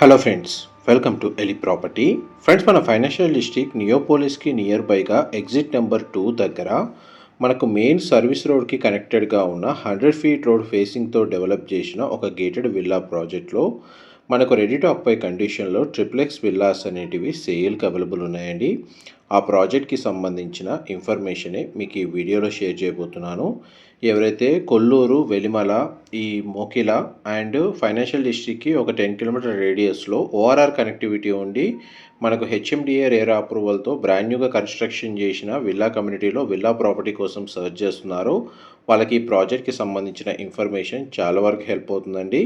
Hello friends, welcome to Eli property. Friends, మన financial district నియోపోలిస్కి near బైగా exit number 2 దగ్గర మనకు మెయిన్ సర్వీస్ రోడ్కి కనెక్టెడ్గా ఉన్న 100 ఫీట్ రోడ్ ఫేసింగ్తో డెవలప్ చేసిన ఒక గేటెడ్ విల్లా ప్రాజెక్ట్లో మనకు రెడీ టు ఆక్యుపై కండిషన్లో ట్రిప్లెక్స్ విల్లాస్ అనేటివి సేల్కి అవైలబుల్ ఉన్నాయండి. ఆ ప్రాజెక్ట్కి సంబంధించిన ఇన్ఫర్మేషనే మీకు ఈ వీడియోలో షేర్ చేయబోతున్నాను. ఎవరైతే కొల్లూరు, వెలిమల, ఈ మోకిల అండ్ ఫైనాన్షియల్ డిస్ట్రిక్ట్కి ఒక 10 కిలోమీటర్ రేడియస్లో ఓఆర్ఆర్ కనెక్టివిటీ ఉండి మనకు హెచ్ఎండిఏ రేరా అప్రూవల్తో బ్రాండ్ న్యూగా కన్స్ట్రక్షన్ చేసిన విల్లా కమ్యూనిటీలో విల్లా ప్రాపర్టీ కోసం సర్చ్ చేస్తున్నారు. వాళ్ళకి ఈ ప్రాజెక్ట్కి సంబంధించిన ఇన్ఫర్మేషన్ చాలా వరకు హెల్ప్ అవుతుందండి.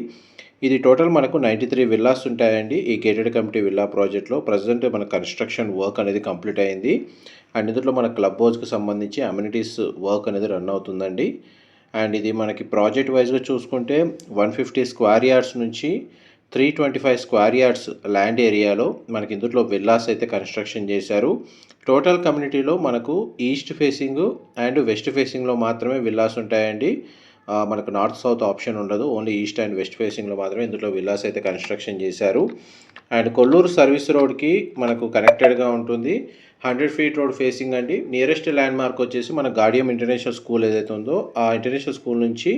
ఇది టోటల్ మనకు 93 విల్లాస్ ఉంటాయండి. ఈ గేటెడ్ కమ్యూనిటీ విల్లా ప్రాజెక్ట్లో ప్రజెంట్ మన కన్స్ట్రక్షన్ వర్క్ అనేది కంప్లీట్ అయింది. అండ్ ఇందులో మన క్లబ్ హౌస్కి సంబంధించి అమ్యూనిటీస్ వర్క్ అనేది రన్ అవుతుందండి. అండ్ ఇది మనకి ప్రాజెక్ట్ వైజ్గా చూసుకుంటే 150 స్క్వేర్ యార్డ్స్ నుంచి 325 స్క్వేర్ యార్డ్స్ ల్యాండ్ ఏరియాలో మనకి ఇందులో విల్లాస్ అయితే కన్స్ట్రక్షన్ చేశారు. టోటల్ కమ్యూనిటీలో మనకు ఈస్ట్ ఫేసింగ్ అండ్ వెస్ట్ ఫేసింగ్లో మాత్రమే విల్లాస్ ఉంటాయండి. మనకు నార్త్ సౌత్ ఆప్షన్ ఉండదు. ఓన్లీ ఈస్ట్ అండ్ వెస్ట్ ఫేసింగ్లో మాత్రమే ఇందులో విల్లాస్ అయితే కన్స్ట్రక్షన్ చేశారు. అండ్ కొల్లూరు సర్వీస్ రోడ్కి మనకు కనెక్టెడ్గా ఉంటుంది. 100 ఫీట్ రోడ్ ఫేసింగ్ అండి. నియరెస్ట్ ల్యాండ్ మార్క్ వచ్చేసి మన గాడియం ఇంటర్నేషనల్ స్కూల్ ఏదైతే ఉందో ఆ ఇంటర్నేషనల్ స్కూల్ నుంచి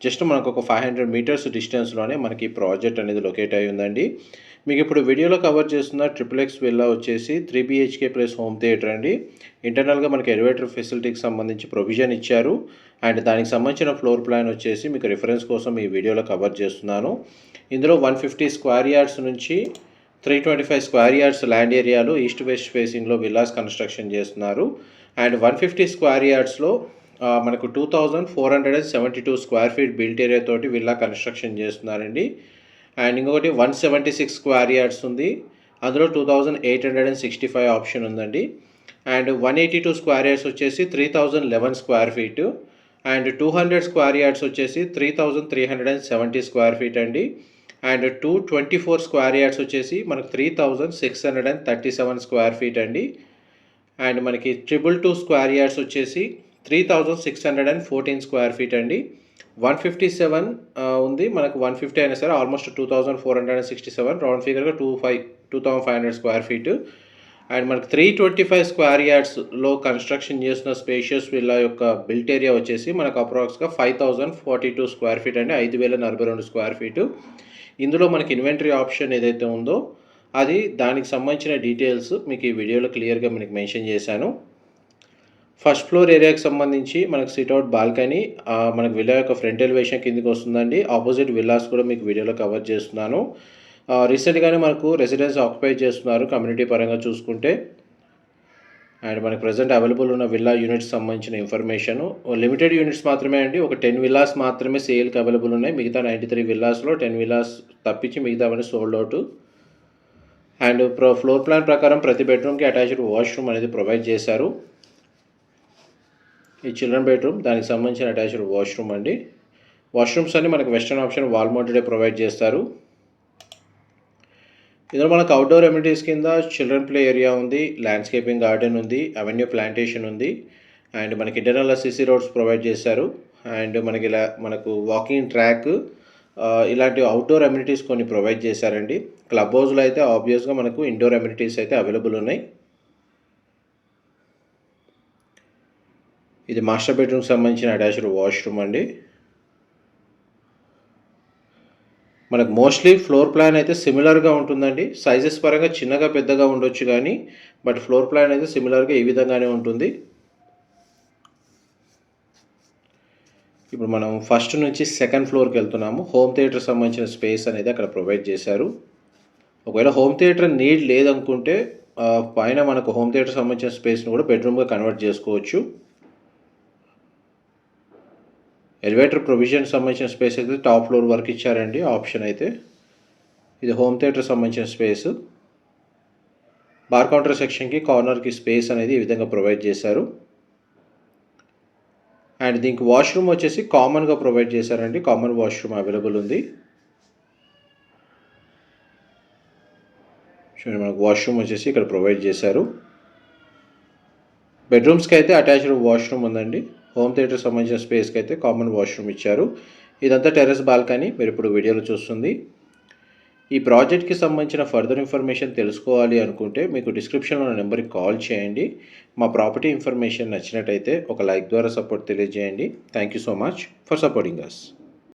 జస్ట్ మనకు ఒక 500 మీటర్స్ డిస్టెన్స్లోనే మనకి ప్రాజెక్ట్ అనేది లొకేట్ అయి ఉందండి. మీకు ఇప్పుడు వీడియోలో కవర్ చేస్తున్న ట్రిపుల్ విల్లా వచ్చేసి 3 BHK ప్లస్ హోమ్ థియేటర్ అండి. ఇంటర్నల్గా మనకి ఎలివేటర్ ఫెసిలిటీకి సంబంధించి ప్రొవిజన్ ఇచ్చారు. అండ్ దానికి సంబంధించిన ఫ్లోర్ ప్లాన్ వచ్చేసి మీకు రిఫరెన్స్ కోసం ఈ వీడియోలో కవర్ చేస్తున్నాను. ఇందులో 150 స్క్వేర్ యార్డ్స్ నుంచి 325 స్క్వేర్ యార్డ్స్ ల్యాండ్ ఏరియాలో ఈస్ట్ వెస్ట్ ఫేసింగ్లో విల్లాస్ కన్స్ట్రక్షన్ చేస్తున్నారు. అండ్ 150 స్క్వేర్ యార్డ్స్లో మనకు 2472 స్క్వేర్ ఫీట్ బిల్ట్ ఏరియా తోటి విల్లా కన్స్ట్రక్షన్ చేస్తున్నారండి. అండ్ ఇంకొకటి 176 స్క్వేర్ యార్డ్స్ ఉంది. అందులో 2865 ఆప్షన్ ఉందండి. అండ్ 182 స్క్వేర్ యార్డ్స్ వచ్చేసి 3011 square feet. And 200 square yards వచ్చేసి 3370 స్క్వేర్ ఫీట్ అండి. అండ్ 224 స్క్వేర్ యార్డ్స్ వచ్చేసి మనకు 3637 స్క్వేర్ ఫీట్ అండి. అండ్ మనకి 222 స్క్వేర్ యార్డ్స్ వచ్చేసి 3614 స్క్వేర్ ఫీట్ అండి. 157 ఉంది. మనకు 150 అయినా సరే ఆల్మోస్ట్ 2467 రౌండ్ ఫిగర్గా 2500 స్క్వేర్ ఫీట్. అండ్ మనకు 325 స్క్వేర్ యార్డ్స్లో కన్స్ట్రక్షన్ చేసిన స్పేషియస్ విల్లా యొక్క బిల్ట్ ఏరియా వచ్చేసి మనకు అప్రాక్స్గా 5042 స్క్వేర్ ఫీట్ అండి. 5042 స్క్వేర్ ఫీటు. ఇందులో మనకి ఇన్వెంటరీ ఆప్షన్ ఏదైతే ఉందో అది దానికి సంబంధించిన డీటెయిల్స్ మీకు ఈ వీడియోలో క్లియర్గా మీకు మెన్షన్ చేశాను. ఫస్ట్ ఫ్లోర్ ఏరియాకి సంబంధించి మనకు సిట్అవుట్ బాల్కనీ, మనకు విల్లా యొక్క ఫ్రంట్ ఎలివేషన్ కిందకి వస్తుందండి. ఆపోజిట్ విల్లాస్ కూడా మీకు వీడియోలో కవర్ చేస్తున్నాను. రీసెంట్గానే మనకు రెసిడెన్స్ ఆక్యుపై చేస్తున్నారు కమ్యూనిటీ పరంగా చూసుకుంటే. అండ్ మనకు ప్రజెంట్ అవైలబుల్ ఉన్న విల్లా యూనిట్స్ సంబంధించిన ఇన్ఫర్మేషను లిమిటెడ్ యూనిట్స్ మాత్రమే అండి. ఒక 10 విల్లాస్ మాత్రమే సేల్కి అవైలబుల్ ఉన్నాయి. మిగతా 93 విల్లాస్లో 10 విల్లాస్ తప్పించి మిగతావన్నీ sold out. And floor plan ప్రకారం ప్రతి బెడ్రూమ్కి అటాచ్డ్ వాష్రూమ్ అనేది ప్రొవైడ్ చేశారు. ఈ చిల్డ్రన్ బెడ్రూమ్, దానికి సంబంధించిన అటాచ్డ్ వాష్రూమ్ అండి. వాష్రూమ్స్ అన్ని మనకు western option wall mounted provide చేస్తారు. ఇందులో మనకు అవుట్డోర్ ఎమ్యూనిటీస్ కింద చిల్డ్రన్ ప్లే ఏరియా ఉంది, ల్యాండ్స్కేపింగ్ గార్డెన్ ఉంది, అవెన్యూ ప్లాంటేషన్ ఉంది. అండ్ మనకి ఇంటర్నల్ సిసి రోడ్స్ ప్రొవైడ్ చేశారు. అండ్ మనకు వాకింగ్ ట్రాక్, ఇలాంటి అవుట్డోర్ ఎమ్యూనిటీస్ కొన్ని ప్రొవైడ్ చేశారండి. క్లబ్ హౌస్లో అయితే ఆబ్వియస్గా మనకు ఇండోర్ ఎమ్యూనిటీస్ అయితే అవైలబుల్ ఉన్నాయి. ఇది మాస్టర్ బెడ్రూమ్కి సంబంధించిన అటాచ్డ్ వాష్రూమ్ అండి. మనకు మోస్ట్లీ ఫ్లోర్ ప్లాన్ అయితే సిమిలర్గా ఉంటుందండి. సైజెస్ పరంగా చిన్నగా పెద్దగా ఉండొచ్చు కానీ బట్ ఫ్లోర్ ప్లాన్ అయితే సిమిలర్గా ఈ విధంగానే ఉంటుంది. ఇప్పుడు మనం ఫస్ట్ నుంచి సెకండ్ ఫ్లోర్కి వెళ్తున్నాము. హోమ్ థియేటర్ సంబంధించిన స్పేస్ అనేది అక్కడ ప్రొవైడ్ చేశారు. ఒకవేళ హోమ్ థియేటర్ నీడ్ లేదనుకుంటే పైన మనకు హోమ్ థియేటర్ సంబంధించిన స్పేస్ని కూడా బెడ్రూమ్గా కన్వర్ట్ చేసుకోవచ్చు. ఎలివేటర్ ప్రొవిజన్ సంబంధించిన స్పేస్ అయితే టాప్ ఫ్లోర్ వరకు ఇచ్చారండి ఆప్షన్ అయితే. ఇది హోమ్ థియేటర్ సంబంధించిన స్పేస్. బార్ కౌంటర్ సెక్షన్కి కార్నర్కి స్పేస్ అనేది ఈ విధంగా ప్రొవైడ్ చేశారు. అండ్ దీనికి వాష్రూమ్ వచ్చేసి కామన్గా ప్రొవైడ్ చేశారండి. కామన్ వాష్రూమ్ అవైలబుల్ ఉంది. చూడండి, మనకు వాష్రూమ్ వచ్చేసి ఇక్కడ ప్రొవైడ్ చేశారు. బెడ్రూమ్స్కి అయితే అటాచ్డ్ వాష్రూమ్ ఉందండి. హోమ్ థియేటర్ సంబంధించిన స్పేస్కి అయితే కామన్ వాష్రూమ్ ఇచ్చారు. ఇదంతా టెర్రస్ బాల్కనీ మీరు ఇప్పుడు వీడియోలో చూస్తుంది. ఈ ప్రాజెక్ట్‌కి సంబంధించిన ఫర్దర్ ఇన్ఫర్మేషన్ తెలుసుకోవాలి అనుకుంటే మీకు డిస్క్రిప్షన్‌లో ఉన్న నెంబర్‌కి కాల్ చేయండి. మా ప్రాపర్టీ ఇన్ఫర్మేషన్ నచ్చినట్టయితే ఒక లైక్ ద్వారా సపోర్ట్ తెలియజేయండి. Thank you so much for supporting us.